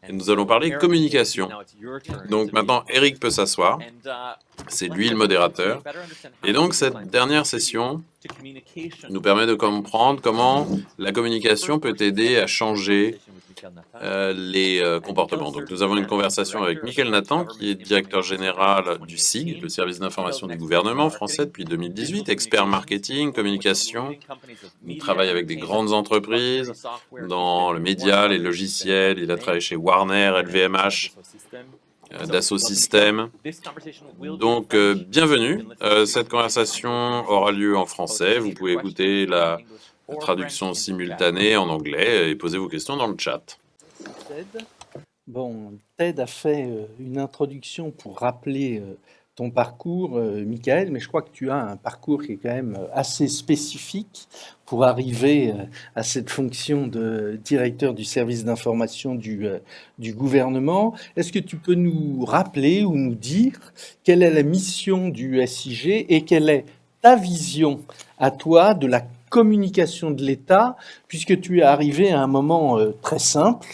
Et nous allons parler communication. Donc maintenant, Eric peut s'asseoir. C'est lui le modérateur. Et donc cette dernière session nous permet de comprendre comment la communication peut aider à changer les comportements. Donc nous avons une conversation avec Michael Nathan, qui est directeur général du SIG, le service d'information du gouvernement français depuis 2018, expert marketing, communication. Il travaille avec des grandes entreprises dans le média, les logiciels. Il a travaillé chez Warner, LVMH, Dassault Systèmes. Donc, bienvenue. Cette conversation aura lieu en français. Vous pouvez écouter la traduction simultanée en anglais et poser vos questions dans le chat. Bon, Ted a fait une introduction pour rappeler ton parcours, Michael, mais je crois que tu as un parcours qui est quand même assez spécifique pour arriver à cette fonction de directeur du service d'information du gouvernement. Est-ce que tu peux nous rappeler ou nous dire quelle est la mission du SIG et quelle est ta vision à toi de la communication de l'État, puisque tu es arrivé à un moment très simple.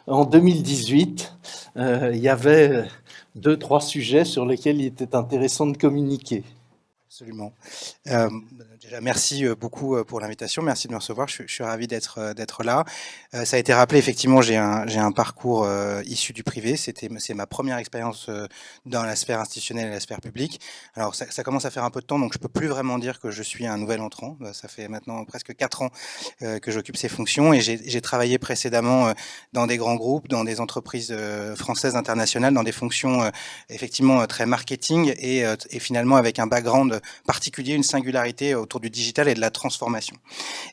En 2018, il y avait 2-3 sujets sur lesquels il était intéressant de communiquer. Absolument. Déjà, merci beaucoup pour l'invitation. Merci de me recevoir. Je suis ravi d'être là. Ça a été rappelé, effectivement, j'ai un parcours issu du privé. C'est ma première expérience dans la sphère institutionnelle et la sphère publique. Alors, ça commence à faire un peu de temps, donc je peux plus vraiment dire que je suis un nouvel entrant. Ça fait maintenant presque 4 ans que j'occupe ces fonctions et j'ai travaillé précédemment dans des grands groupes, dans des entreprises françaises internationales, dans des fonctions effectivement très marketing et finalement avec un background particulier, une singularité autour du digital et de la transformation.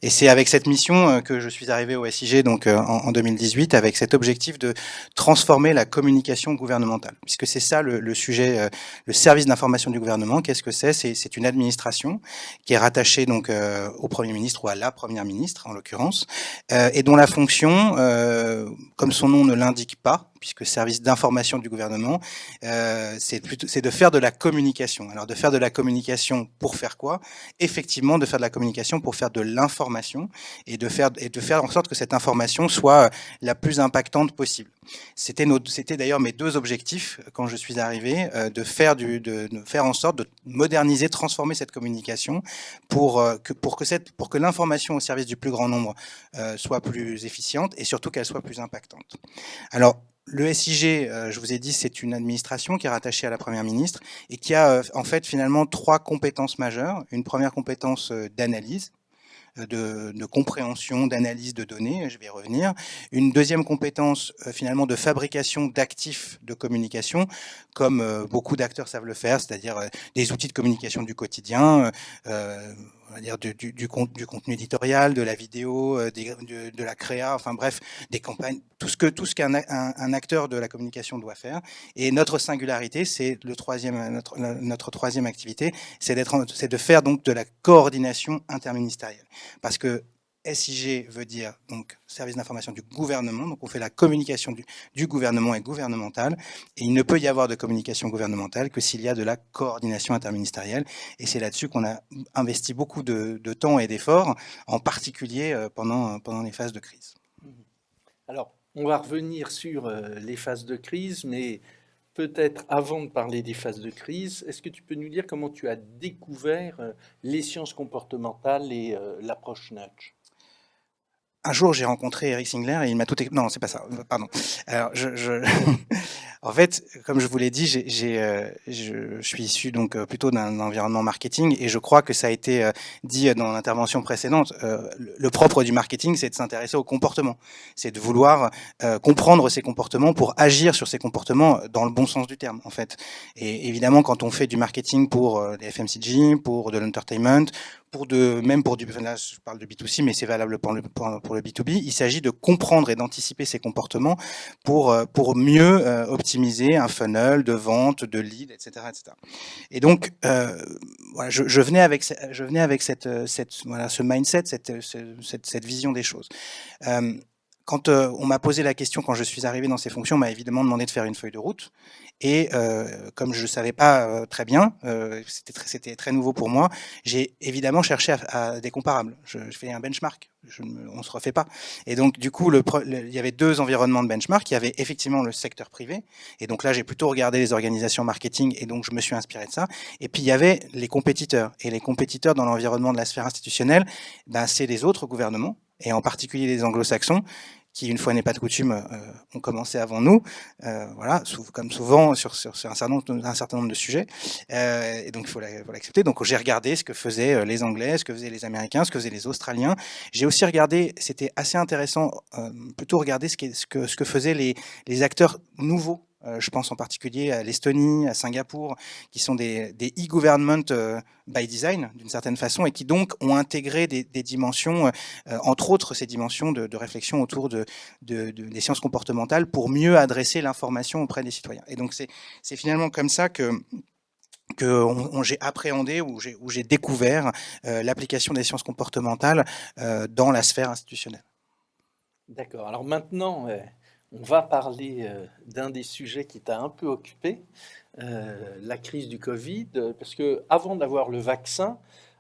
Et c'est avec cette mission que je suis arrivé au SIG donc en 2018, avec cet objectif de transformer la communication gouvernementale, puisque c'est ça le sujet, le service d'information du gouvernement. Qu'est-ce que c'est? C'est une administration qui est rattachée donc au Premier ministre ou à la Première ministre en l'occurrence, et dont la fonction, comme son nom ne l'indique pas, puisque service d'information du gouvernement, c'est de faire de la communication. Alors de faire de la communication pour faire quoi? Effectivement, de faire de la communication pour faire de l'information et de faire en sorte que cette information soit la plus impactante possible. C'était d'ailleurs mes 2 objectifs quand je suis arrivé, de faire en sorte de moderniser, transformer cette communication pour que l'information au service du plus grand nombre soit plus efficiente et surtout qu'elle soit plus impactante. Alors, le SIG, je vous ai dit, c'est une administration qui est rattachée à la Première ministre et qui a en fait finalement 3 compétences majeures. Une première compétence d'analyse, de compréhension, d'analyse de données, je vais y revenir. Une deuxième compétence finalement de fabrication d'actifs de communication, comme beaucoup d'acteurs savent le faire, c'est-à-dire des outils de communication du quotidien, on va dire du contenu éditorial, de la vidéo, de la créa, enfin bref, des campagnes, tout ce qu'un acteur de la communication doit faire. Et notre singularité, c'est notre troisième activité, c'est de faire donc de la coordination interministérielle. Parce que SIG veut dire donc service d'information du gouvernement, donc on fait la communication du gouvernement et gouvernementale, et il ne peut y avoir de communication gouvernementale que s'il y a de la coordination interministérielle, et c'est là-dessus qu'on a investi beaucoup de temps et d'efforts, en particulier pendant les phases de crise. Alors, on va revenir sur les phases de crise, mais peut-être avant de parler des phases de crise, est-ce que tu peux nous dire comment tu as découvert les sciences comportementales et l'approche nudge? Un jour, j'ai rencontré Eric Singler et il m'a tout... Non, c'est pas ça, pardon. Alors, en fait, comme je vous l'ai dit, je suis issu donc plutôt d'un environnement marketing et je crois que ça a été dit dans l'intervention précédente. Le propre du marketing, c'est de s'intéresser au comportement. C'est de vouloir comprendre ces comportements pour agir sur ces comportements dans le bon sens du terme, en fait. Et évidemment, quand on fait du marketing pour les FMCG, pour de l'entertainment, là je parle de B2C, mais c'est valable pour le B2B, il s'agit de comprendre et d'anticiper ces comportements pour mieux optimiser un funnel de vente, de lead, etc., etc. Et donc, voilà, je venais avec ce mindset, cette vision des choses. quand on m'a posé la question, quand je suis arrivé dans ces fonctions, on m'a évidemment demandé de faire une feuille de route. Et comme je ne savais pas très bien, c'était très nouveau pour moi, j'ai évidemment cherché à des comparables. Je fais un benchmark, on ne se refait pas. Et donc, du coup, il y avait 2 environnements de benchmark. Il y avait effectivement le secteur privé. Et donc là, j'ai plutôt regardé les organisations marketing et donc je me suis inspiré de ça. Et puis, il y avait les compétiteurs. Et les compétiteurs dans l'environnement de la sphère institutionnelle, ben, c'est les autres gouvernements, et en particulier les anglo-saxons, qui, une fois n'est pas de coutume, ont commencé avant nous, voilà, comme souvent sur un certain nombre de sujets, et donc il faut l'accepter. Donc j'ai regardé ce que faisaient les Anglais, ce que faisaient les Américains, ce que faisaient les Australiens. J'ai aussi regardé, c'était assez intéressant, plutôt regarder ce que faisaient les acteurs nouveaux. Je pense en particulier à l'Estonie, à Singapour, qui sont des e-government by design, d'une certaine façon, et qui donc ont intégré des dimensions, entre autres ces dimensions de réflexion autour des sciences comportementales pour mieux adresser l'information auprès des citoyens. Et donc c'est finalement comme ça que j'ai appréhendé, où j'ai découvert l'application des sciences comportementales dans la sphère institutionnelle. D'accord. Alors maintenant, on va parler d'un des sujets qui t'a un peu occupé, la crise du Covid, parce que avant d'avoir le vaccin,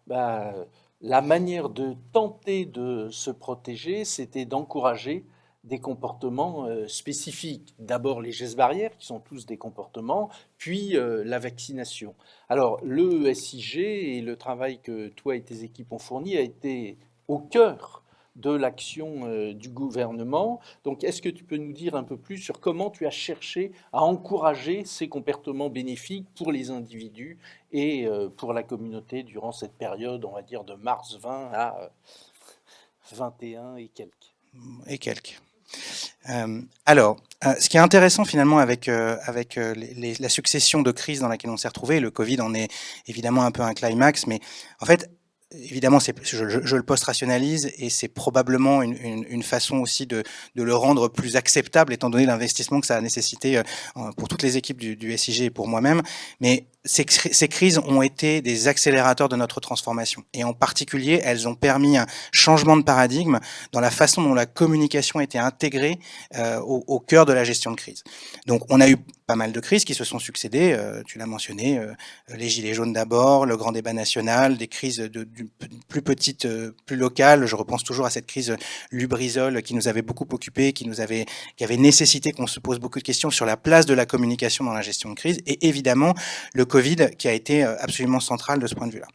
la manière de tenter de se protéger, c'était d'encourager des comportements spécifiques. D'abord les gestes barrières, qui sont tous des comportements, puis la vaccination. Alors le SIG et le travail que toi et tes équipes ont fourni a été au cœur de l'action du gouvernement. Donc, est-ce que tu peux nous dire un peu plus sur comment tu as cherché à encourager ces comportements bénéfiques pour les individus et pour la communauté durant cette période, on va dire, de mars 20 à 21 et quelques. Alors, ce qui est intéressant finalement avec la succession de crises dans laquelle on s'est retrouvé, le Covid en est évidemment un peu un climax, mais en fait, évidemment, je le post-rationalise, et c'est probablement une façon aussi de le rendre plus acceptable, étant donné l'investissement que ça a nécessité pour toutes les équipes du SIG et pour moi-même. Mais ces crises ont été des accélérateurs de notre transformation. Et en particulier, elles ont permis un changement de paradigme dans la façon dont la communication a été intégrée au cœur de la gestion de crise. Donc, on a eu pas mal de crises qui se sont succédées, tu l'as mentionné, les Gilets jaunes d'abord, le grand débat national, des crises plus petites, plus locales. Je repense toujours à cette crise Lubrizol qui nous avait beaucoup occupé, qui avait nécessité qu'on se pose beaucoup de questions sur la place de la communication dans la gestion de crise, et évidemment le Covid qui a été absolument central de ce point de vue-là.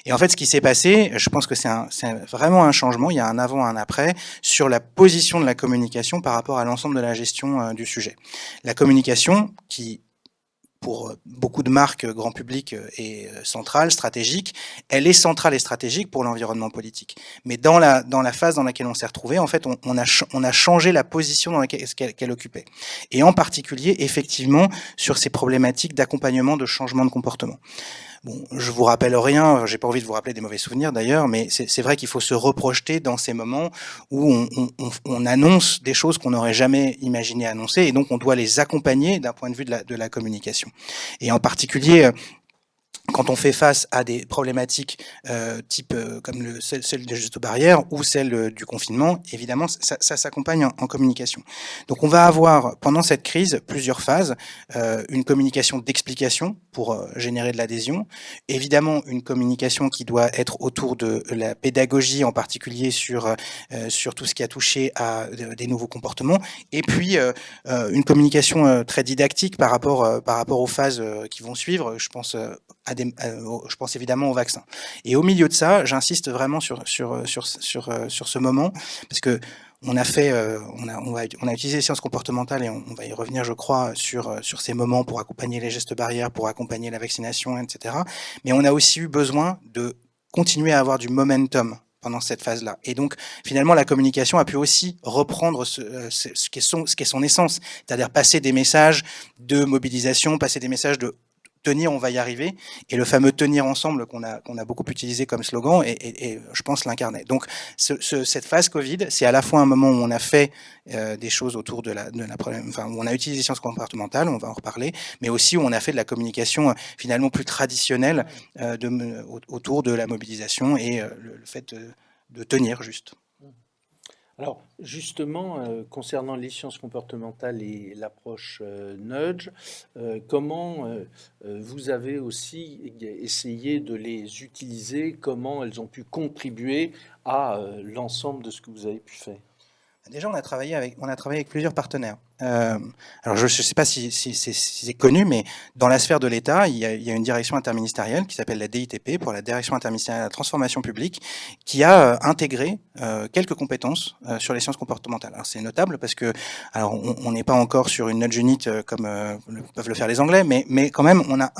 Et en fait, ce qui s'est passé, je pense que c'est vraiment un changement, il y a un avant, un après, sur la position de la communication par rapport à l'ensemble de la gestion du sujet. La communication qui, pour beaucoup de marques grand public, est centrale, stratégique. Elle est centrale et stratégique pour l'environnement politique. Mais dans la phase dans laquelle on s'est retrouvé, en fait, on a changé la position dans laquelle qu'elle occupait. Et en particulier, effectivement, sur ces problématiques d'accompagnement de changement de comportement. Bon, je vous rappelle rien, j'ai pas envie de vous rappeler des mauvais souvenirs d'ailleurs, mais c'est vrai qu'il faut se reprojeter dans ces moments où on annonce des choses qu'on n'aurait jamais imaginé annoncer, et donc on doit les accompagner d'un point de vue de la communication. Et en particulier, quand on fait face à des problématiques type comme celle des gestes barrières ou celle du confinement, évidemment, ça s'accompagne en communication. Donc on va avoir pendant cette crise plusieurs phases, une communication d'explication pour générer de l'adhésion, évidemment une communication qui doit être autour de la pédagogie, en particulier sur tout ce qui a touché à des nouveaux comportements, et puis une communication très didactique par rapport aux phases qui vont suivre. Je pense évidemment au vaccin. Et au milieu de ça, j'insiste vraiment sur ce moment, parce que on a utilisé les sciences comportementales, et on va y revenir, je crois, sur ces moments pour accompagner les gestes barrières, pour accompagner la vaccination, etc. Mais on a aussi eu besoin de continuer à avoir du momentum pendant cette phase-là. Et donc, finalement, la communication a pu aussi reprendre ce qu'est son essence, c'est-à-dire passer des messages de mobilisation, passer des messages de tenir, on va y arriver, et le fameux tenir ensemble qu'on a beaucoup utilisé comme slogan, et je pense l'incarner. Donc cette phase Covid, c'est à la fois un moment où on a fait des choses autour de la problème, enfin où on a utilisé les sciences comportementales, on va en reparler, mais aussi où on a fait de la communication finalement plus traditionnelle autour de la mobilisation et le fait de tenir juste. Alors, justement, concernant les sciences comportementales et l'approche nudge, comment vous avez aussi essayé de les utiliser, comment elles ont pu contribuer à l'ensemble de ce que vous avez pu faire? Déjà, on a travaillé avec plusieurs partenaires. Alors, je ne sais pas si c'est connu, mais dans la sphère de l'État, il y a une direction interministérielle qui s'appelle la DITP, pour la Direction interministérielle de la transformation publique, qui a intégré quelques compétences sur les sciences comportementales. Alors, c'est notable parce que, alors, on n'est pas encore sur une nudge unit comme peuvent le faire les Anglais, mais quand même, on a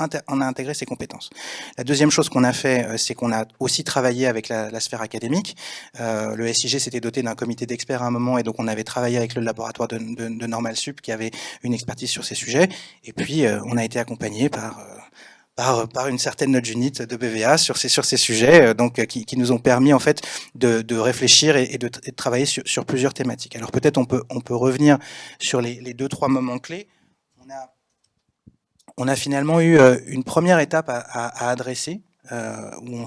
intégré ces compétences. La deuxième chose qu'on a fait, c'est qu'on a aussi travaillé avec la sphère académique. Le SIG s'était doté d'un comité d'experts à un moment, et donc on avait travaillé avec le laboratoire de Normal Sup qui avait une expertise sur ces sujets, et puis on a été accompagné par une certaine nudge unit de BVA sur ces sujets, donc qui nous ont permis en fait de réfléchir et de travailler sur plusieurs thématiques. Alors peut-être on peut revenir sur les 2-3 moments clés. On a finalement eu une première étape à adresser, où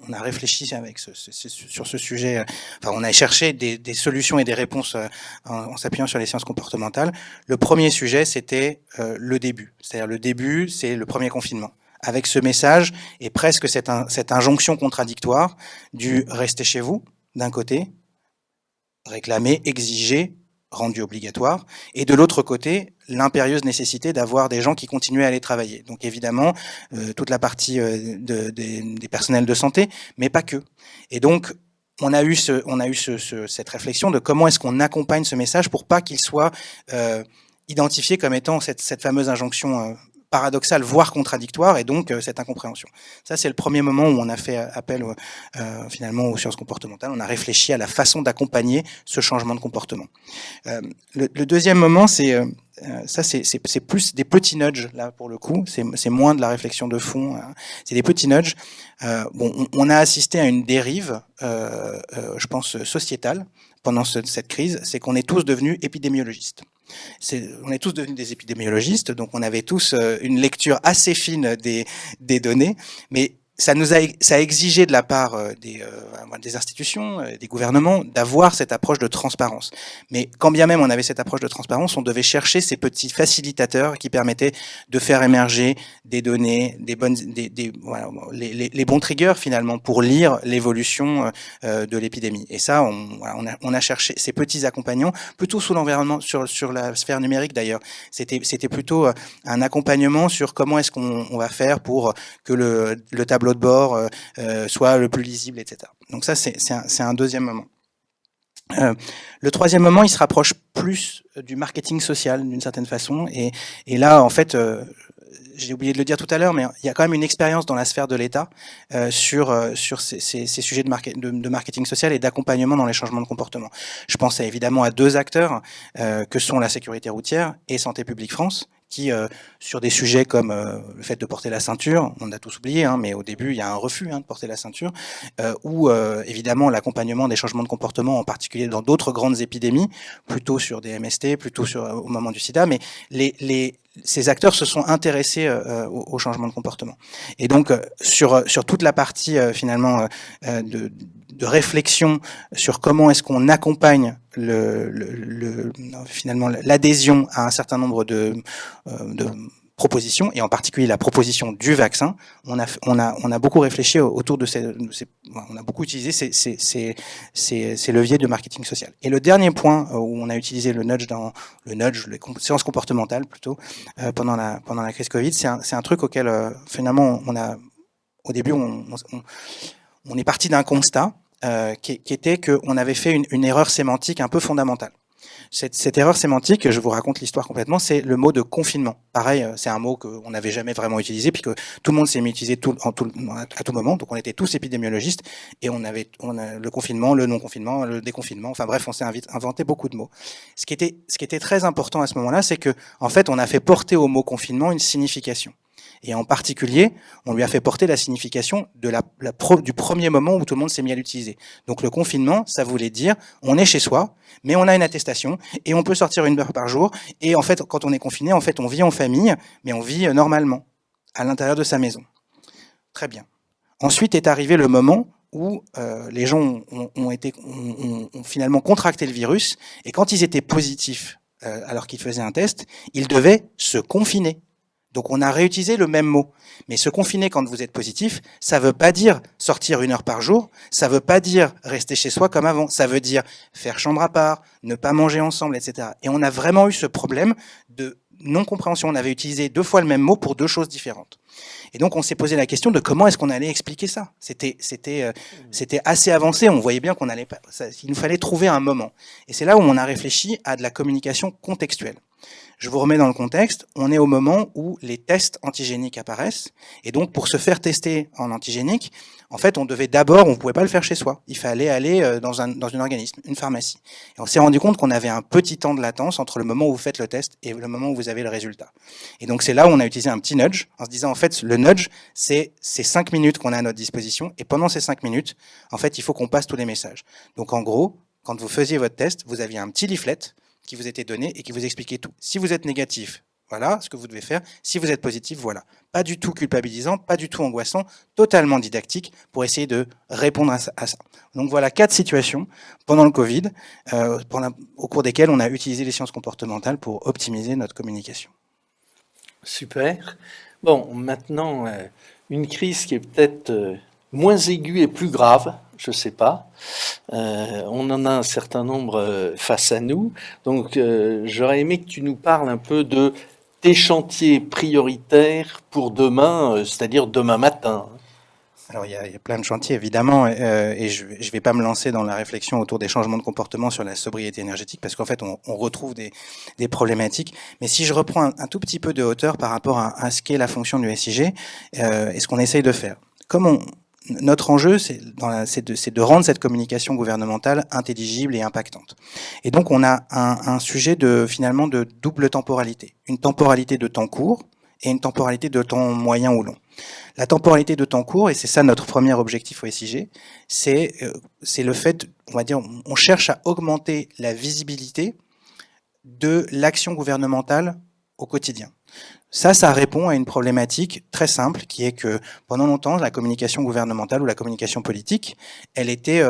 on a réfléchi sur ce sujet. Enfin, on a cherché des solutions et des réponses en s'appuyant sur les sciences comportementales. Le premier sujet, c'était le début. C'est-à-dire le début, c'est le premier confinement. Avec ce message et presque cette injonction contradictoire du rester chez vous, d'un côté, réclamer, exiger, rendu obligatoire, et de l'autre côté, l'impérieuse nécessité d'avoir des gens qui continuaient à aller travailler. Donc évidemment, toute la partie des personnels de santé, mais pas que. Et donc, on a eu cette réflexion de comment est-ce qu'on accompagne ce message pour pas qu'il soit identifié comme étant cette fameuse injonction paradoxale, voire contradictoire, et donc cette incompréhension. Ça, c'est le premier moment où on a fait appel finalement aux sciences comportementales. On a réfléchi à la façon d'accompagner ce changement de comportement. Le deuxième moment, c'est plus des petits nudges, là, pour le coup. C'est moins de la réflexion de fond. C'est des petits nudges. On a assisté à une dérive, je pense, sociétale pendant cette crise. C'est qu'on est tous devenus épidémiologistes. On est tous devenus des épidémiologistes, donc on avait tous une lecture assez fine des données, mais ça a exigé de la part des institutions, des gouvernements, d'avoir cette approche de transparence. Mais quand bien même on avait cette approche de transparence, on devait chercher ces petits facilitateurs qui permettaient de faire émerger des données, les bons triggers finalement pour lire l'évolution de l'épidémie. Et ça, on a cherché ces petits accompagnants plutôt sous l'environnement, sur la sphère numérique d'ailleurs. C'était plutôt un accompagnement sur comment est-ce qu'on va faire pour que le tableau de bord soit le plus lisible, etc. Donc ça, c'est un deuxième moment. Le troisième moment, il se rapproche plus du marketing social d'une certaine façon, et là, en fait, j'ai oublié de le dire tout à l'heure, mais il y a quand même une expérience dans la sphère de l'État sur ces sujets de marketing social et d'accompagnement dans les changements de comportement. Je pense évidemment à 2 acteurs que sont la sécurité routière et Santé publique France, qui, sur des sujets comme le fait de porter la ceinture, on a tous oublié, hein, mais au début, il y a un refus de porter la ceinture, ou évidemment l'accompagnement des changements de comportement, en particulier dans d'autres grandes épidémies, plutôt sur des MST, plutôt au moment du sida, mais ces acteurs se sont intéressés au changement de comportement. Et donc, sur toute la partie finalement de réflexion sur comment est-ce qu'on accompagne finalement l'adhésion à un certain nombre de propositions, et en particulier la proposition du vaccin, on a beaucoup réfléchi autour de on a beaucoup utilisé ces leviers de marketing social. Et le dernier point où on a utilisé le nudge, les séances comportementales plutôt, pendant la crise Covid, c'est un truc auquel finalement au début on est parti d'un constat qui était qu'on avait fait une erreur sémantique un peu fondamentale. Cette erreur sémantique, je vous raconte l'histoire complètement, c'est le mot de confinement. Pareil, c'est un mot qu'on n'avait jamais vraiment utilisé, puis que tout le monde s'est mis à utiliser à tout moment. Donc on était tous épidémiologistes, et on a le confinement, le non-confinement, le déconfinement. Enfin bref, on s'est inventé beaucoup de mots. Ce qui était très important à ce moment-là, c'est que en fait, on a fait porter au mot confinement une signification. Et en particulier, on lui a fait porter la signification du premier moment où tout le monde s'est mis à l'utiliser. Donc le confinement, ça voulait dire, on est chez soi, mais on a une attestation, et on peut sortir 1 heure par jour, et en fait, quand on est confiné, en fait, on vit en famille, mais on vit normalement, à l'intérieur de sa maison. Très bien. Ensuite est arrivé le moment où les gens ont finalement contracté le virus, et quand ils étaient positifs alors qu'ils faisaient un test, ils devaient se confiner. Donc on a réutilisé le même mot. Mais se confiner quand vous êtes positif, ça veut pas dire sortir 1 heure par jour, ça veut pas dire rester chez soi comme avant, ça veut dire faire chambre à part, ne pas manger ensemble, etc. Et on a vraiment eu ce problème de non-compréhension. On avait utilisé 2 fois le même mot pour 2 choses différentes. Et donc on s'est posé la question de comment est-ce qu'on allait expliquer ça. C'était assez avancé, on voyait bien il nous fallait trouver un moment. Et c'est là où on a réfléchi à de la communication contextuelle. Je vous remets dans le contexte, on est au moment où les tests antigéniques apparaissent, et donc pour se faire tester en antigénique, en fait, on ne pouvait pas le faire chez soi. Il fallait aller dans un organisme, une pharmacie. Et on s'est rendu compte qu'on avait un petit temps de latence entre le moment où vous faites le test et le moment où vous avez le résultat. Et donc c'est là où on a utilisé un petit nudge, en se disant en fait, le nudge, c'est ces 5 minutes qu'on a à notre disposition, et pendant ces 5 minutes, en fait, il faut qu'on passe tous les messages. Donc en gros, quand vous faisiez votre test, vous aviez un petit leaflet qui vous était donné et qui vous expliquait tout. Si vous êtes négatif, voilà ce que vous devez faire. Si vous êtes positif, voilà. Pas du tout culpabilisant, pas du tout angoissant, totalement didactique pour essayer de répondre à ça. Donc voilà 4 situations pendant le Covid, au cours desquelles on a utilisé les sciences comportementales pour optimiser notre communication. Super. Bon, maintenant, une crise qui est peut-être moins aiguë et plus grave, je ne sais pas. On en a un certain nombre face à nous. Donc, j'aurais aimé que tu nous parles un peu de tes chantiers prioritaires pour demain, c'est-à-dire demain matin. Alors, il y a plein de chantiers, évidemment, et je vais pas me lancer dans la réflexion autour des changements de comportement sur la sobriété énergétique, parce qu'en fait, on retrouve des problématiques. Mais si je reprends un tout petit peu de hauteur par rapport à ce qu'est la fonction du SIG, et ce qu'on essaye de faire. Notre enjeu, c'est de rendre cette communication gouvernementale intelligible et impactante. Et donc, on a un sujet finalement de double temporalité. Une temporalité de temps court et une temporalité de temps moyen ou long. La temporalité de temps court, et c'est ça notre premier objectif au SIG, c'est le fait, on va dire, on cherche à augmenter la visibilité de l'action gouvernementale au quotidien. Ça répond à une problématique très simple, qui est que pendant longtemps, la communication gouvernementale ou la communication politique, elle était,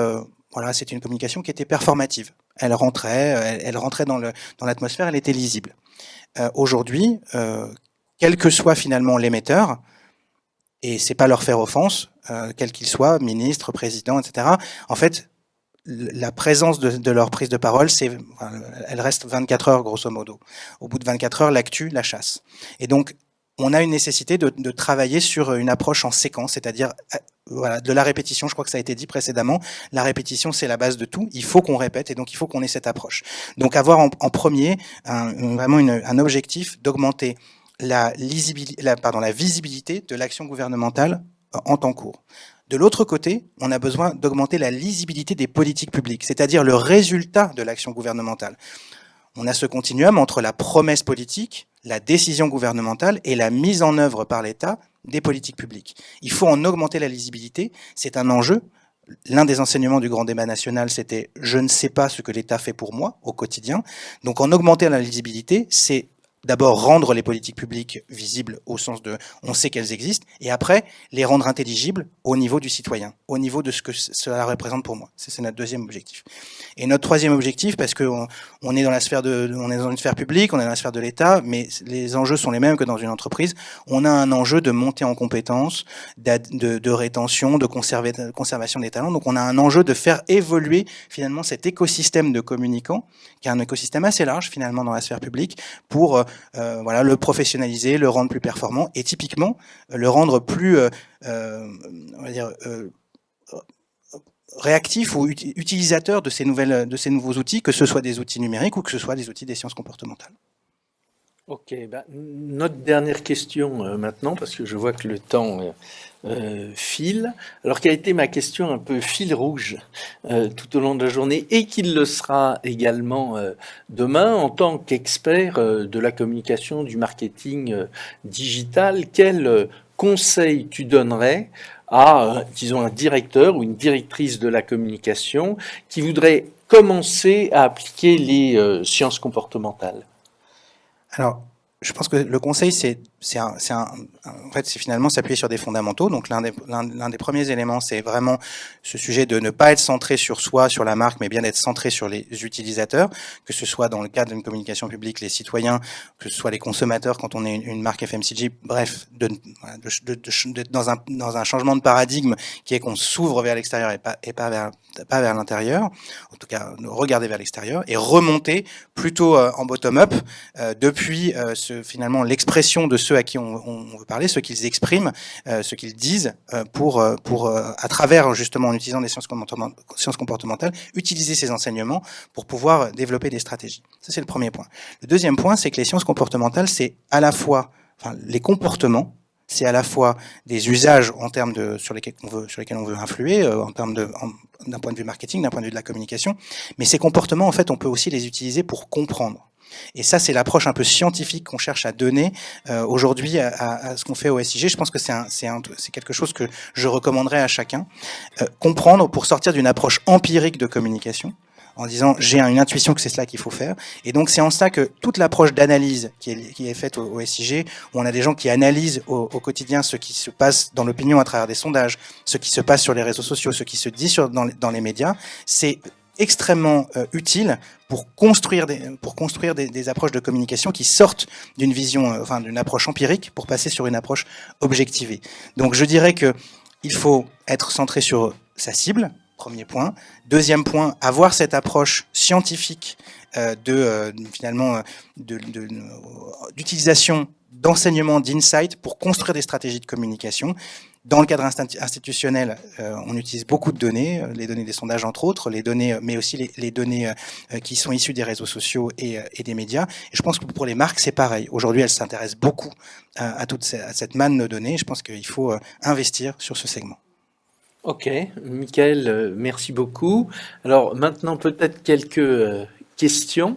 c'était une communication qui était performative. Elle rentrait dans l'atmosphère, elle était lisible. Aujourd'hui, quel que soit finalement l'émetteur, et c'est pas leur faire offense, quel qu'il soit, ministre, président, etc. En fait, la présence de leur prise de parole, elle reste 24 heures grosso modo. Au bout de 24 heures, l'actu la chasse. Et donc, on a une nécessité de travailler sur une approche en séquence, c'est-à-dire de la répétition. Je crois que ça a été dit précédemment. La répétition, c'est la base de tout. Il faut qu'on répète et donc il faut qu'on ait cette approche. Donc, avoir en premier vraiment un objectif d'augmenter la visibilité de l'action gouvernementale en temps court. De l'autre côté, on a besoin d'augmenter la lisibilité des politiques publiques, c'est-à-dire le résultat de l'action gouvernementale. On a ce continuum entre la promesse politique, la décision gouvernementale et la mise en œuvre par l'État des politiques publiques. Il faut en augmenter la lisibilité, c'est un enjeu. L'un des enseignements du grand débat national, c'était « je ne sais pas ce que l'État fait pour moi au quotidien ». Donc en augmenter la lisibilité, c'est d'abord rendre les politiques publiques visibles au sens de on sait qu'elles existent, et après les rendre intelligibles au niveau du citoyen, au niveau de ce que cela représente pour moi. C'est notre deuxième objectif. Et notre troisième objectif, parce que on est dans la sphère on est dans une sphère publique, on est dans la sphère de l'État, mais les enjeux sont les mêmes que dans une entreprise. On a un enjeu de montée en compétences, de rétention, de conservation des talents. Donc on a un enjeu de faire évoluer finalement cet écosystème de communicants, qui est un écosystème assez large finalement dans la sphère publique, pour le professionnaliser, le rendre plus performant et typiquement le rendre plus réactif ou utilisateur de ces nouveaux outils, que ce soit des outils numériques ou que ce soit des outils des sciences comportementales. Ok, notre dernière question maintenant, parce que je vois que le temps file. Alors, quelle a été ma question un peu fil rouge tout au long de la journée, et qu'il le sera également demain, en tant qu'expert de la communication, du marketing digital, quel conseil tu donnerais à, disons, un directeur ou une directrice de la communication qui voudrait commencer à appliquer les sciences comportementales? Alors, Je pense que le conseil, en fait, c'est finalement s'appuyer sur des fondamentaux. Donc l'un des premiers éléments, c'est vraiment ce sujet de ne pas être centré sur soi, sur la marque, mais bien d'être centré sur les utilisateurs, que ce soit dans le cadre d'une communication publique, les citoyens, que ce soit les consommateurs quand on est une marque FMCG. Bref, d'être dans un changement de paradigme qui est qu'on s'ouvre vers l'extérieur et pas vers l'intérieur. En tout cas, regarder vers l'extérieur et remonter plutôt en bottom-up depuis finalement l'expression de ceux à qui on veut parler, ce qu'ils expriment, ce qu'ils disent, pour à travers justement en utilisant des sciences comportementales, utiliser ces enseignements pour pouvoir développer des stratégies. Ça, c'est le premier point. Le deuxième point, c'est que les sciences comportementales, c'est à la fois, les comportements, c'est à la fois des usages en termes sur lesquels on veut influer, d'un point de vue marketing, d'un point de vue de la communication, mais ces comportements, en fait, on peut aussi les utiliser pour comprendre. Et ça, c'est l'approche un peu scientifique qu'on cherche à donner aujourd'hui à ce qu'on fait au SIG. Je pense que c'est quelque chose que je recommanderais à chacun. Comprendre pour sortir d'une approche empirique de communication, en disant j'ai une intuition que c'est cela qu'il faut faire. Et donc c'est en ça que toute l'approche d'analyse qui est faite au SIG, où on a des gens qui analysent au quotidien ce qui se passe dans l'opinion à travers des sondages, ce qui se passe sur les réseaux sociaux, ce qui se dit dans les médias, c'est extrêmement utile pour construire des approches de communication qui sortent d'une vision, d'une approche empirique pour passer sur une approche objectivée. Donc je dirais que il faut être centré sur sa cible, premier point. Deuxième point, avoir cette approche scientifique d'utilisation d'enseignement, d'insight pour construire des stratégies de communication. Dans le cadre institutionnel, on utilise beaucoup de données, les données des sondages entre autres, les données, mais aussi les données qui sont issues des réseaux sociaux et des médias. Et je pense que pour les marques, c'est pareil. Aujourd'hui, elles s'intéressent beaucoup à cette manne de données. Je pense qu'il faut investir sur ce segment. Ok, Michael, merci beaucoup. Alors maintenant, peut-être quelques questions.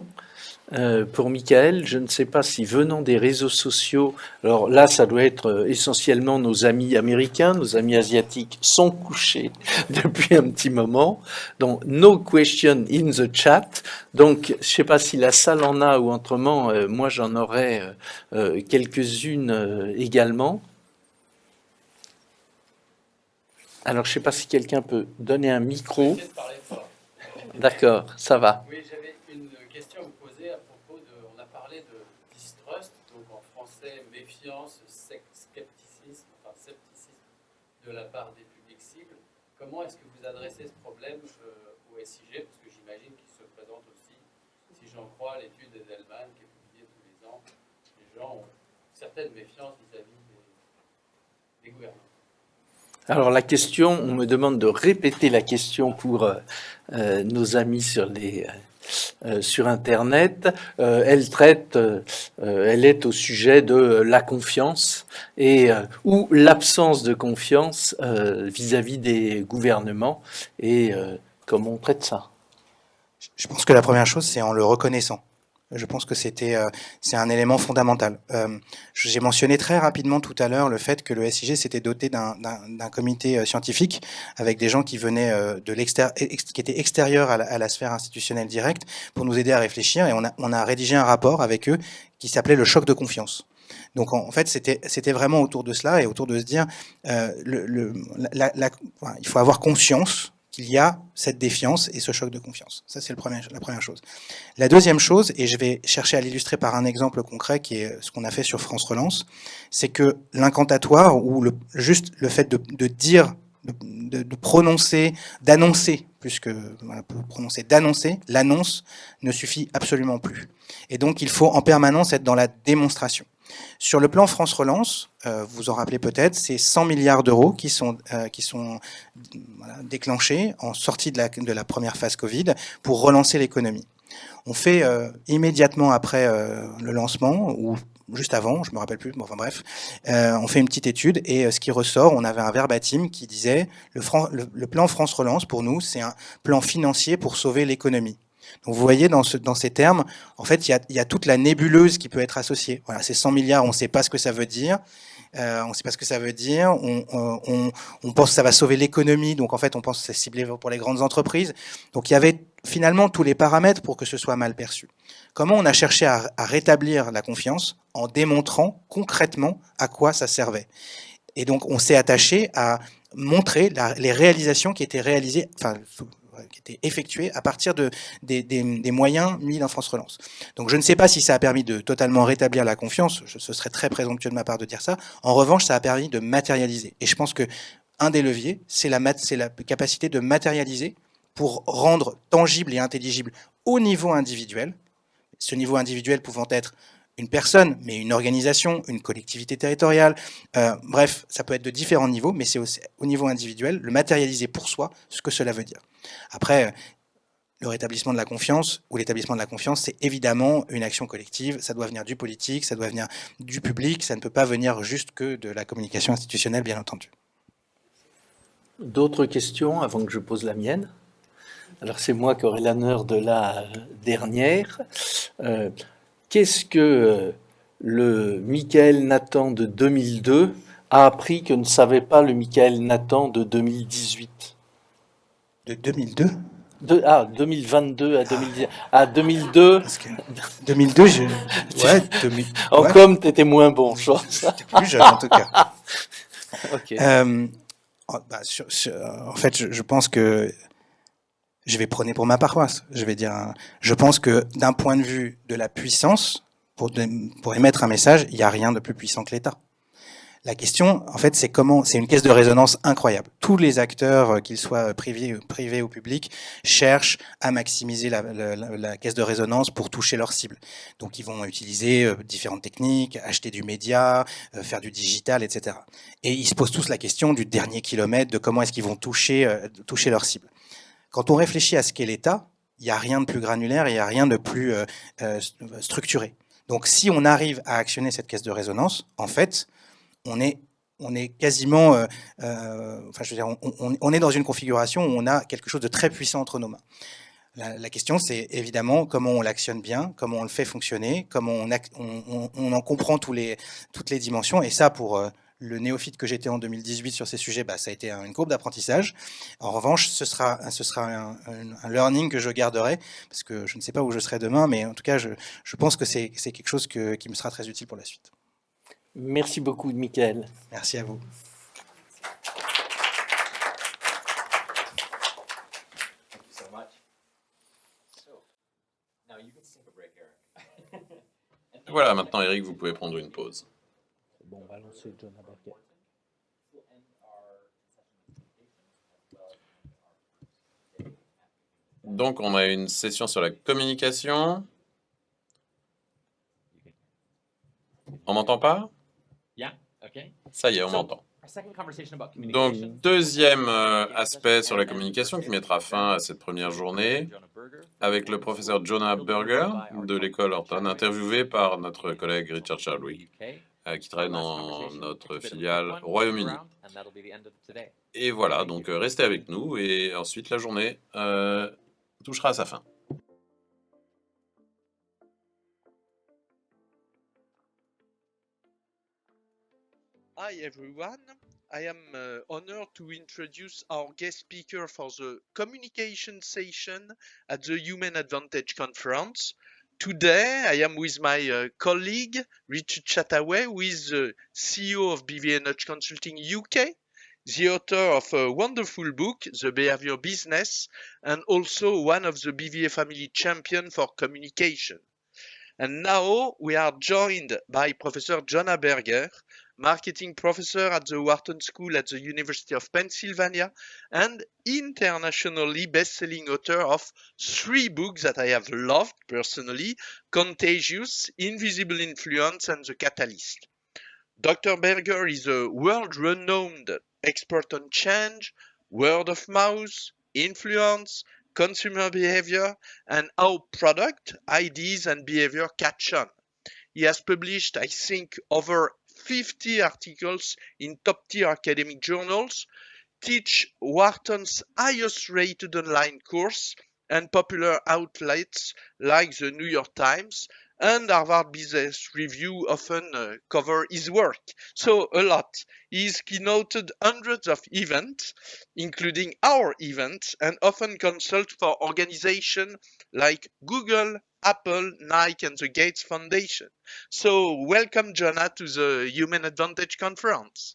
Pour Michael, je ne sais pas si venant des réseaux sociaux, alors là ça doit être essentiellement nos amis américains, nos amis asiatiques sont couchés depuis un petit moment, donc no question in the chat, donc je ne sais pas si la salle en a ou autrement, moi j'en aurais quelques-unes également. Alors je ne sais pas si quelqu'un peut donner un micro. D'accord, ça va. Oui, j'avais une question à vous poser à propos on a parlé de distrust, donc en français, méfiance, scepticisme de la part des publics cibles. Comment est-ce que vous adressez ce problème au SIG? Parce que j'imagine qu'il se présente aussi, si j'en crois l'étude d'Edelman qui est publiée tous les ans, les gens ont certaines méfiances vis-à-vis des gouvernants. Alors la question, on me demande de répéter la question pour nos amis sur Internet. Elle est au sujet de la confiance ou l'absence de confiance vis-à-vis des gouvernements et comment on traite ça. Je pense que la première chose, c'est en le reconnaissant. Je pense que c'est un élément fondamental. J'ai mentionné très rapidement tout à l'heure le fait que le SIG s'était doté d'un comité scientifique avec des gens qui venaient qui étaient extérieurs à la sphère institutionnelle directe pour nous aider à réfléchir, et on a rédigé un rapport avec eux qui s'appelait le choc de confiance. Donc en fait, c'était vraiment autour de cela et autour de se dire il faut avoir conscience qu'il y a cette défiance et ce choc de confiance. Ça, c'est la première chose. La deuxième chose, et je vais chercher à l'illustrer par un exemple concret qui est ce qu'on a fait sur France Relance, c'est que l'incantatoire ou juste le fait de dire, de prononcer, d'annoncer, plus que prononcer, d'annoncer, l'annonce ne suffit absolument plus. Et donc, il faut en permanence être dans la démonstration. Sur le plan France Relance, vous en rappelez peut-être, c'est 100 milliards d'euros qui sont déclenchés en sortie de la première phase Covid pour relancer l'économie. On fait immédiatement après le lancement, ou juste avant, je me rappelle plus, bon, enfin bref, on fait une petite étude et ce qui ressort, on avait un verbatim qui disait le plan France Relance, pour nous, c'est un plan financier pour sauver l'économie. Donc vous voyez, dans ces termes, en fait, il y a toute la nébuleuse qui peut être associée. Voilà, ces 100 milliards, on ne sait pas ce que ça veut dire. On ne sait pas ce que ça veut dire. On pense que ça va sauver l'économie, donc en fait, on pense que c'est ciblé pour les grandes entreprises. Donc il y avait finalement tous les paramètres pour que ce soit mal perçu. Comment on a cherché à rétablir la confiance en démontrant concrètement à quoi ça servait. Et donc on s'est attaché à montrer les réalisations qui étaient réalisées, enfin qui étaient effectuées à partir des moyens mis dans France Relance. Donc je ne sais pas si ça a permis de totalement rétablir la confiance, ce serait très présomptueux de ma part de dire ça. En revanche, ça a permis de matérialiser. Et je pense que un des leviers, c'est la capacité de matérialiser pour rendre tangible et intelligible au niveau individuel, ce niveau individuel pouvant être une personne, mais une organisation, une collectivité territoriale, bref, ça peut être de différents niveaux, mais c'est au niveau individuel, le matérialiser pour soi, ce que cela veut dire. Après, le rétablissement de la confiance, ou l'établissement de la confiance, c'est évidemment une action collective, ça doit venir du politique, ça doit venir du public, ça ne peut pas venir juste que de la communication institutionnelle, bien entendu. D'autres questions avant que je pose la mienne? Alors c'est moi qui aurai l'honneur de la dernière. Qu'est-ce que le Michael Nathan de 2002 a appris que ne savait pas le Michael Nathan de 2018? De 2002 2022 à 2010. À 2002. Parce que 2002, ouais, en com, t'étais moins bon, je pense. J'étais plus jeune, en tout cas. Ok. En fait, je pense que je vais prôner pour ma paroisse. Je vais dire, je pense que d'un point de vue de la puissance, pour émettre un message, il n'y a rien de plus puissant que l'État. La question, en fait, c'est une caisse de résonance incroyable. Tous les acteurs, qu'ils soient privés ou publics, cherchent à maximiser la caisse de résonance pour toucher leur cible. Donc, ils vont utiliser différentes techniques, acheter du média, faire du digital, etc. Et ils se posent tous la question du dernier kilomètre, de comment est-ce qu'ils vont toucher leur cible. Quand on réfléchit à ce qu'est l'État, il n'y a rien de plus granulaire, il n'y a rien de plus structuré. Donc, si on arrive à actionner cette caisse de résonance, en fait, on est quasiment, on est dans une configuration où on a quelque chose de très puissant entre nos mains. La question, c'est évidemment comment on l'actionne bien, comment on le fait fonctionner, comment on en comprend toutes les dimensions. Et ça, pour le néophyte que j'étais en 2018 sur ces sujets, ça a été une courbe d'apprentissage. En revanche, ce sera un learning que je garderai, parce que je ne sais pas où je serai demain, mais en tout cas, je pense que c'est quelque chose qui me sera très utile pour la suite. Merci beaucoup, Michael. Merci à vous. Voilà, maintenant, Eric, vous pouvez prendre une pause. Bon, on va lancer Jonah Berger. Donc, on a une session sur la communication. On m'entend pas? Ça y est, on m'entend. Donc, deuxième aspect sur la communication qui mettra fin à cette première journée avec le professeur Jonah Berger de l'école Horton, interviewé par notre collègue Richard Chadwick, qui travaille dans notre filiale Royaume-Uni. Et voilà, donc restez avec nous et ensuite la journée touchera à sa fin. Hi everyone, I am honored to introduce our guest speaker for the communication session at the Human Advantage Conference. Today I am with my colleague Richard Chataway, who is the CEO of BVA Nudge Consulting UK, the author of a wonderful book, The Behavior Business, and also one of the BVA family champion for communication. And now we are joined by Professor Jonah Berger, marketing professor at the Wharton School at the University of Pennsylvania, and internationally best-selling author of 3 books that I have loved personally, Contagious, Invisible Influence, and The Catalyst. Dr. Berger is a world-renowned expert on change, word of mouth, influence, consumer behavior, and how product, ideas, and behavior catch on. He has published, I think, over 50 articles in top-tier academic journals, teach Wharton's highest-rated online course, and popular outlets like the New York Times and Harvard Business Review often cover his work. So a lot. He's keynoted hundreds of events, including our event, and often consults for organizations like Google, Apple, Nike, and the Gates Foundation. So welcome, Jonah, to the Human Advantage Conference.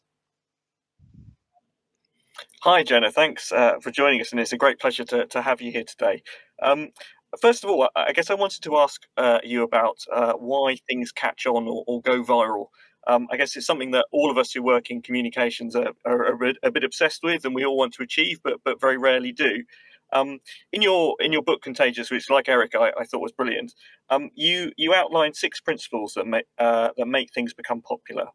Hi, Jenna. Thanks for joining us, and it's a great pleasure to have you here today. First of all, I guess I wanted to ask you about why things catch on or go viral. I guess it's something that all of us who work in communications are a bit obsessed with, and we all want to achieve, but very rarely do. In your book Contagious, which, like Eric, I thought was brilliant, you outlined 6 principles that make things become popular.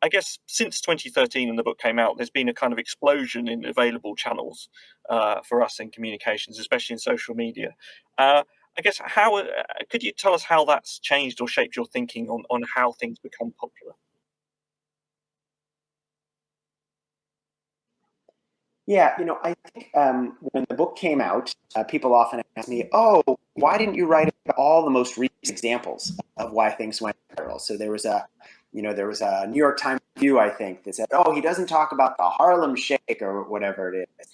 I guess since 2013 when the book came out, there's been a kind of explosion in available channels for us in communications, especially in social media. I guess how could you tell us how that's changed or shaped your thinking on how things become popular? Yeah, I think when the book came out, people often ask me, "Oh, why didn't you write all the most recent examples of why things went viral?" So there was a New York Times review, I think, that said, "Oh, he doesn't talk about the Harlem Shake or whatever it is."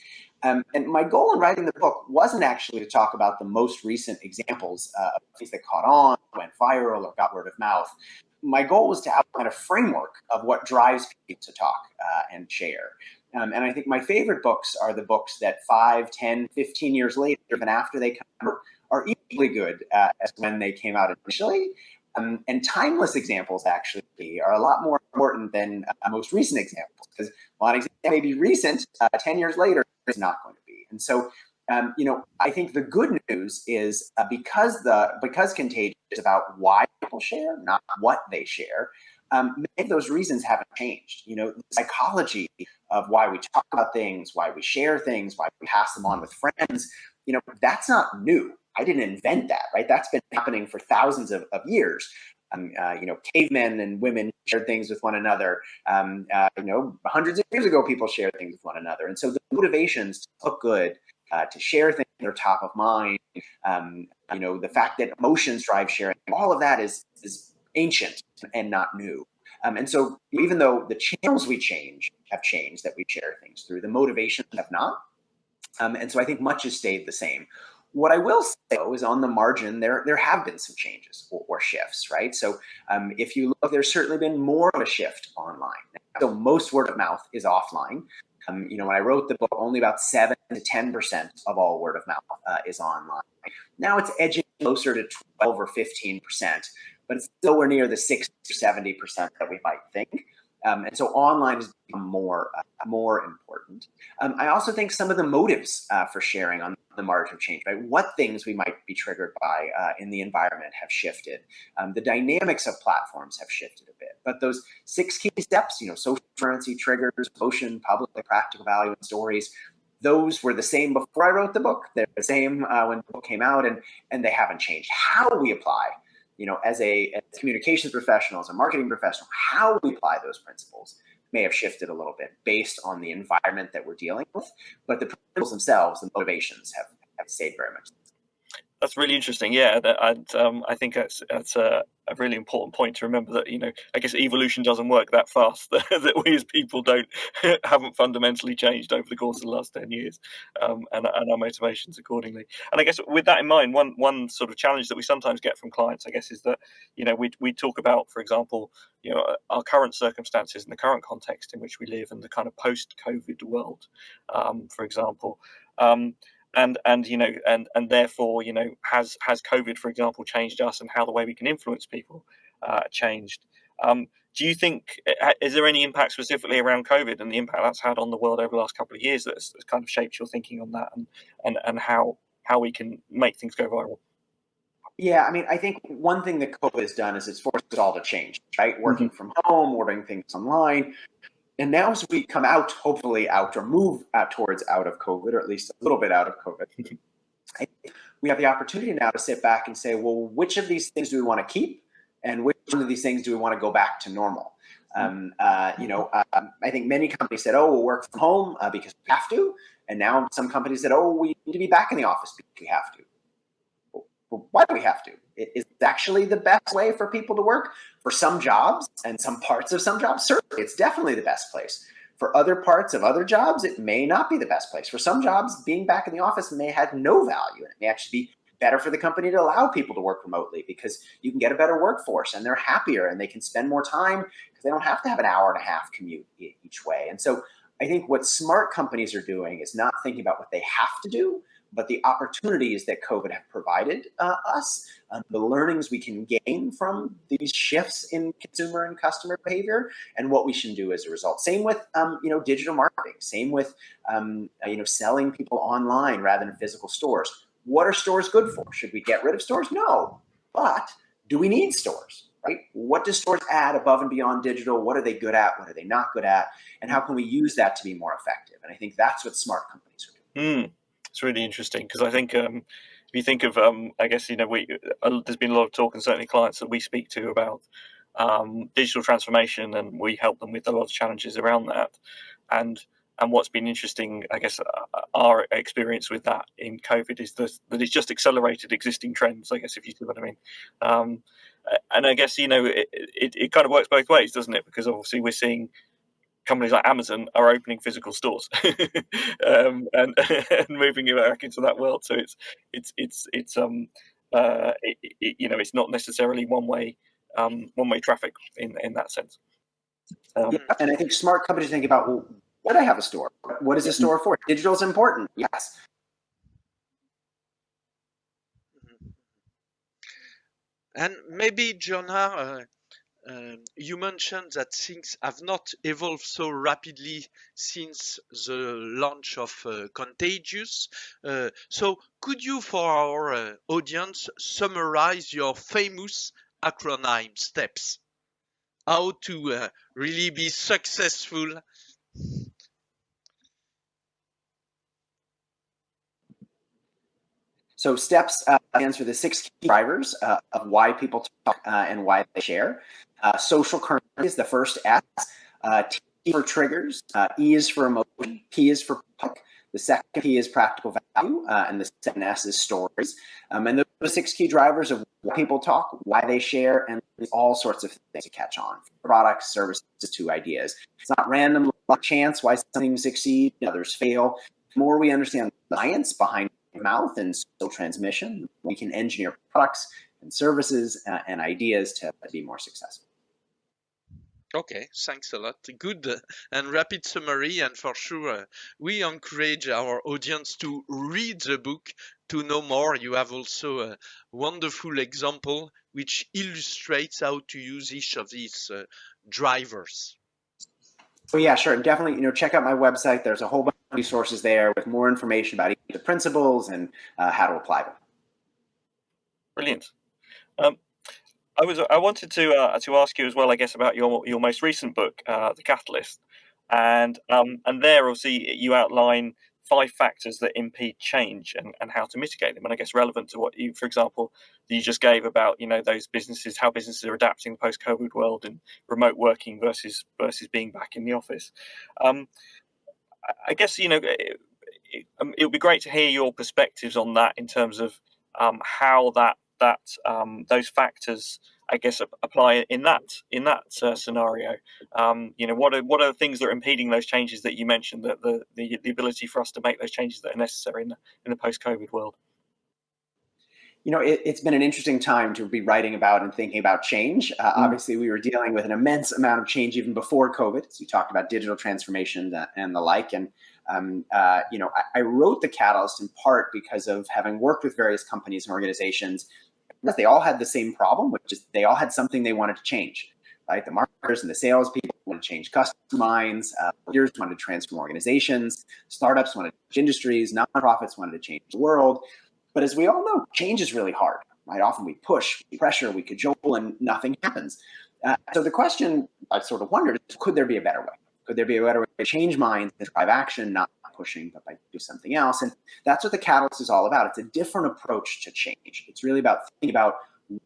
And my goal in writing the book wasn't actually to talk about the most recent examples of things that caught on, went viral, or got word of mouth. My goal was to outline a framework of what drives people to talk and share. And I think my favorite books are the books that 5, 10, 15 years later, even after they come out, are equally good as when they came out initially. And timeless examples actually are a lot more important than most recent examples, because while an example may be recent, 10 years later, it's not going to be. And so, I think the good news is because Contagious is about why people share, not what they share, many of those reasons haven't changed. The psychology of why we talk about things, why we share things, why we pass them on with friends, that's not new. I didn't invent that, right? That's been happening for thousands of years. Cavemen and women shared things with one another. Hundreds of years ago, people shared things with one another. And so the motivations to look good, to share things that are top of mind, the fact that emotions drive sharing, all of that is ancient and not new. And so even though the channels have changed that we share things through, the motivations have not. And so I think much has stayed the same. What I will say, though, is on the margin, there have been some changes or shifts, right? So if you look, there's certainly been more of a shift online. So most word of mouth is offline. When I wrote the book, only about 7 to 10% of all word of mouth is online. Now it's edging closer to 12 or 15%, but it's still we're near the 60 to 70% that we might think. And so online has become more important. I also think some of the motives for sharing on the margin of change, right? What things we might be triggered by in the environment have shifted. The dynamics of platforms have shifted a bit. But those 6 key steps, social currency, triggers, emotion, public, practical value, and stories, those were the same before I wrote the book. They're the same when the book came out, and they haven't changed. How we apply, as a communications professional, as a marketing professional, how we apply those principles may have shifted a little bit based on the environment that we're dealing with, but the principles themselves, the motivations have stayed very much. That's really interesting. Yeah, I think that's a really important point to remember that, I guess evolution doesn't work that fast, that we as people haven't fundamentally changed over the course of the last 10 years, and our motivations accordingly. And I guess with that in mind, one sort of challenge that we sometimes get from clients, I guess, is that, we talk about, for example, our current circumstances and the current context in which we live and the kind of post-COVID world, for example. And therefore, has COVID, for example, changed us and how the way we can influence people changed? Do you think, is there any impact specifically around COVID and the impact that's had on the world over the last couple of years that's kind of shaped your thinking on that and how we can make things go viral? Yeah, I think one thing that COVID has done is it's forced us all to change, right? Working from home, ordering things online. And now as we come out, hopefully out or move towards out of COVID, or at least a little bit out of COVID, we have the opportunity now to sit back and say, well, which of these things do we want to keep? And which one of these things do we want to go back to normal? I think many companies said, "Oh, we'll work from home because we have to," and now some companies said, "Oh, we need to be back in the office because we have to." Well, why do we have to? It is actually the best way for people to work. For some jobs and some parts of some jobs, certainly it's definitely the best place. For other parts of other jobs, it may not be the best place. For some jobs, being back in the office may have no value. It may actually be better for the company to allow people to work remotely because you can get a better workforce and they're happier and they can spend more time because they don't have to have an hour and a half commute each way. And so I think what smart companies are doing is not thinking about what they have to do, but the opportunities that COVID have provided us, the learnings we can gain from these shifts in consumer and customer behavior, and what we should do as a result. Same with digital marketing. Same with selling people online rather than physical stores. What are stores good for? Should we get rid of stores? No, but do we need stores? Right? What do stores add above and beyond digital? What are they good at? What are they not good at? And how can we use that to be more effective? And I think that's what smart companies are doing. It's really interesting because I think if you think of, I guess, there's been a lot of talk and certainly clients that we speak to about digital transformation, and we help them with a lot of challenges around that. And what's been interesting, I guess, our experience with that in COVID is that it's just accelerated existing trends, I guess, if you see what I mean. And I guess, it kind of works both ways, doesn't it? Because obviously we're seeing companies like Amazon are opening physical stores and moving it back into that world. So it's not necessarily one way traffic in that sense. And I think smart companies think about, well, why do I have a store? What is a store for? Digital is important. Yes. And maybe, Jonah, you mentioned that things have not evolved so rapidly since the launch of Contagious. So could you, for our audience, summarize your famous acronym steps? How to really be successful? So STEPS stands for the 6 key drivers of why people talk and why they share. Social currency is the first S. T for triggers. E is for emotion. P is for public. The second P is practical value. And the second S is stories. And those are the 6 key drivers of why people talk, why they share, and all sorts of things to catch on. Products, services to ideas. It's not random luck, chance why some succeed, others fail. The more we understand the science behind mouth and social transmission, we can engineer products and services and ideas to be more successful. Okay, thanks a lot. Good and rapid summary, and for sure we encourage our audience to read the book to know more. You have also a wonderful example which illustrates how to use each of these drivers. So yeah, sure. Definitely, check out my website. There's a whole bunch of resources there with more information about each of the principles and how to apply them. Brilliant. I wanted to ask you as well, I guess, about your most recent book, The Catalyst, and there obviously you outline 5 factors that impede change and how to mitigate them. And I guess relevant to what you, for example, you just gave about those businesses, how businesses are adapting the post-COVID world and remote working versus being back in the office. I guess it would be great to hear your perspectives on that in terms of how those factors, I guess, apply in that scenario. What are the things that are impeding those changes that you mentioned, that the ability for us to make those changes that are necessary in the post-COVID world? It's been an interesting time to be writing about and thinking about change. Obviously, we were dealing with an immense amount of change even before COVID. So you talked about digital transformation and the like. And I wrote The Catalyst in part because of having worked with various companies and organizations. They all had the same problem, which is they all had something they wanted to change, right? The marketers and the salespeople wanted to change customer minds, leaders wanted to transform organizations, startups wanted to change industries, nonprofits wanted to change the world. But as we all know, change is really hard, right? Often we push, we pressure, we cajole, and nothing happens. So the question I sort of wondered is, could there be a better way? Could there be a better way to change minds and drive action, not pushing, but by do something else? And that's what The Catalyst is all about. It's a different approach to change. It's really about thinking about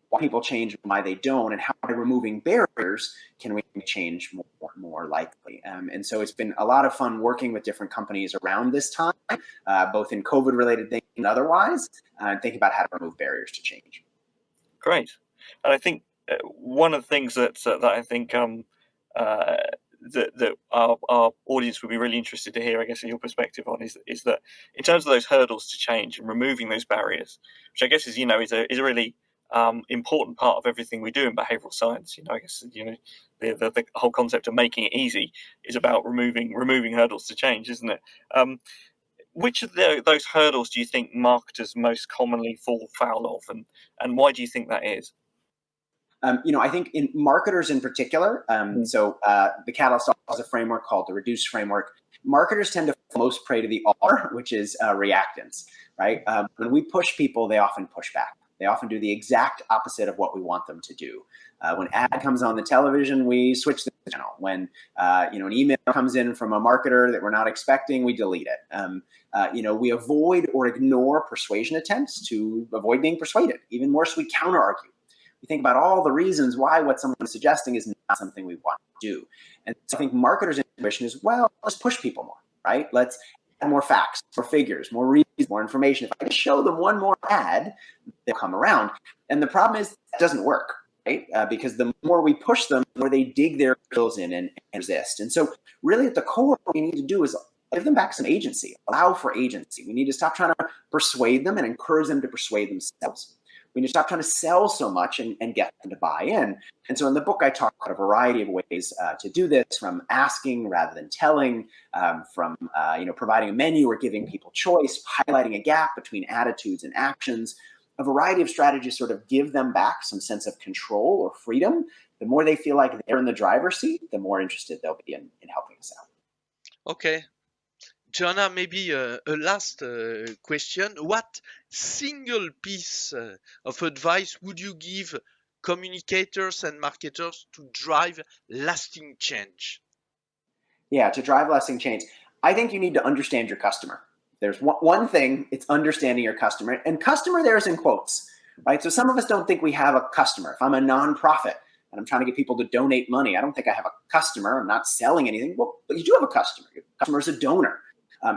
why people change and why they don't, and how by removing barriers can we make change more likely. And so it's been a lot of fun working with different companies around this time, both in COVID-related things and otherwise, thinking about how to remove barriers to change. Great. And I think one of the things that I think that our audience would be really interested to hear, I guess, in your perspective on is that in terms of those hurdles to change and removing those barriers, which I guess is a really important part of everything we do in behavioral science. I guess the whole concept of making it easy is about removing hurdles to change, isn't it? Which of those hurdles do you think marketers most commonly fall foul of, and why do you think that is? I think in marketers in particular, the Catalyst has a framework called the REDUCE framework. Marketers tend to most prey to the R, which is reactance, right? When we push people, they often push back. They often do the exact opposite of what we want them to do. When ad comes on the television, we switch the channel. When an email comes in from a marketer that we're not expecting, we delete it. We avoid or ignore persuasion attempts to avoid being persuaded. Even more so, we counter-argue. We think about all the reasons why what someone is suggesting is not something we want to do. And so I think marketers' intuition is, well, let's push people more, right? Let's add more facts, more figures, more reasons, more information. If I just show them one more ad, they'll come around. And the problem is that doesn't work, right? Because the more we push them, the more they dig their heels in and resist. And so really at the core, what we need to do is give them back some agency, allow for agency. We need to stop trying to persuade them and encourage them to persuade themselves. We need to stop trying to sell so much and get them to buy in. And so in the book, I talk about a variety of ways to do this, from asking rather than telling, from providing a menu or giving people choice, highlighting a gap between attitudes and actions, a variety of strategies sort of give them back some sense of control or freedom. The more they feel like they're in the driver's seat, the more interested they'll be in helping us out. Okay. Joanna, maybe a last question. What single piece of advice would you give communicators and marketers to drive lasting change? Yeah, to drive lasting change, I think you need to understand your customer. There's one thing, it's understanding your customer. And customer there is in quotes, right? So some of us don't think we have a customer. If I'm a nonprofit and I'm trying to get people to donate money, I don't think I have a customer. I'm not selling anything. Well, but you do have a customer. Your customer is a donor.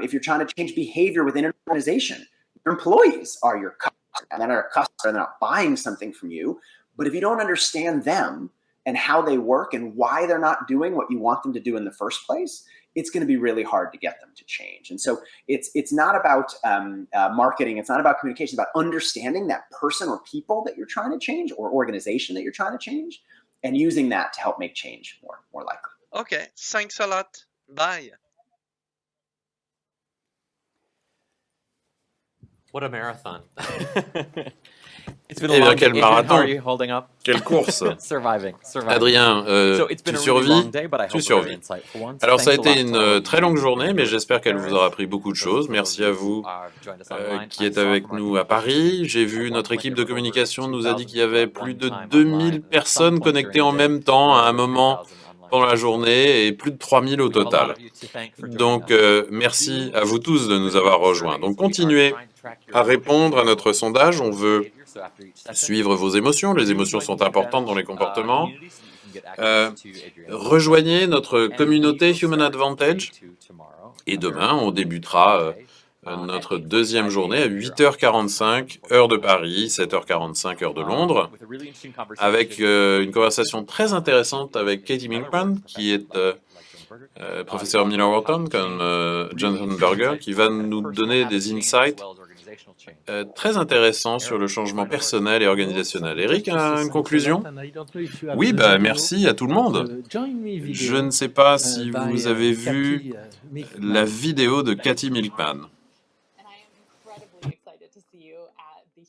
If you're trying to change behavior within an organization, your employees are your customer, and they're a customer, they're not buying something from you. But if you don't understand them and how they work and why they're not doing what you want them to do in the first place, it's going to be really hard to get them to change. And so it's not about marketing, it's not about communication, it's about understanding that person or people that you're trying to change or organization that you're trying to change and using that to help make change more likely. Okay, thanks a lot. Bye. What a marathon. It's been a long quel marathon. How are you holding up? Quelle course. Surviving. Adrien, tu survis, tu survis. Alors ça a été une très longue journée, mais j'espère qu'elle vous aura appris beaucoup de choses. Merci à vous qui êtes avec nous à Paris. J'ai vu notre équipe de communication nous a dit qu'il y avait plus de 2000 personnes connectées en même temps à un moment pendant la journée et plus de 3000 au total. Donc merci à vous tous de nous avoir rejoints. Donc continuez à répondre à notre sondage. On veut suivre vos émotions. Les émotions sont importantes dans les comportements. Rejoignez notre communauté Human Advantage. Et demain, on débutera notre deuxième journée à 8h45, heure de Paris, 7h45, heure de Londres, avec une conversation très intéressante avec Katie Milkman, qui est professeur Miller Wharton, comme Jonathan Berger, qui va nous donner des insights très intéressants sur le changement personnel et organisationnel. Eric, une conclusion? Oui, merci à tout le monde. Je ne sais pas si vous avez vu la vidéo de Katie Milkman.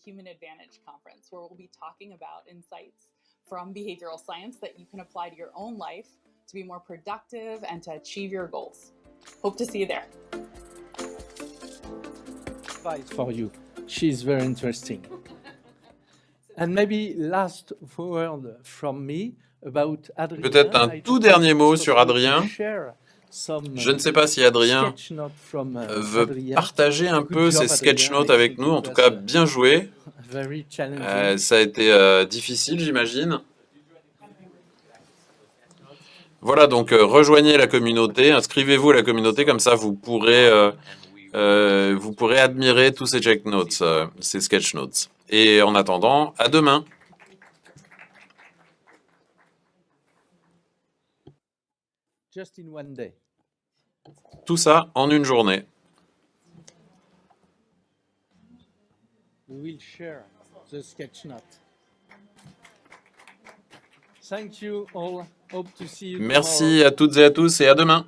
Human Advantage Conference, where we'll be talking about insights from behavioral science that you can apply to your own life to be more productive and to achieve your goals. Hope to see you there. Advice for you. She's very interesting. And maybe last word from me about Adrien. Peut-être un tout dernier mot sur Adrien. Je ne sais pas si Adrien veut partager un peu ses sketch notes avec nous. En tout cas, bien joué. Ça a été difficile, j'imagine. Voilà, donc rejoignez la communauté, inscrivez-vous à la communauté, comme ça vous pourrez admirer tous ces check notes, ces sketch notes. Et en attendant, à demain. Just in one day. Tout ça en une journée. We will share the sketch note. Thank you all. Hope to see you Merci à toutes et à tous et à demain.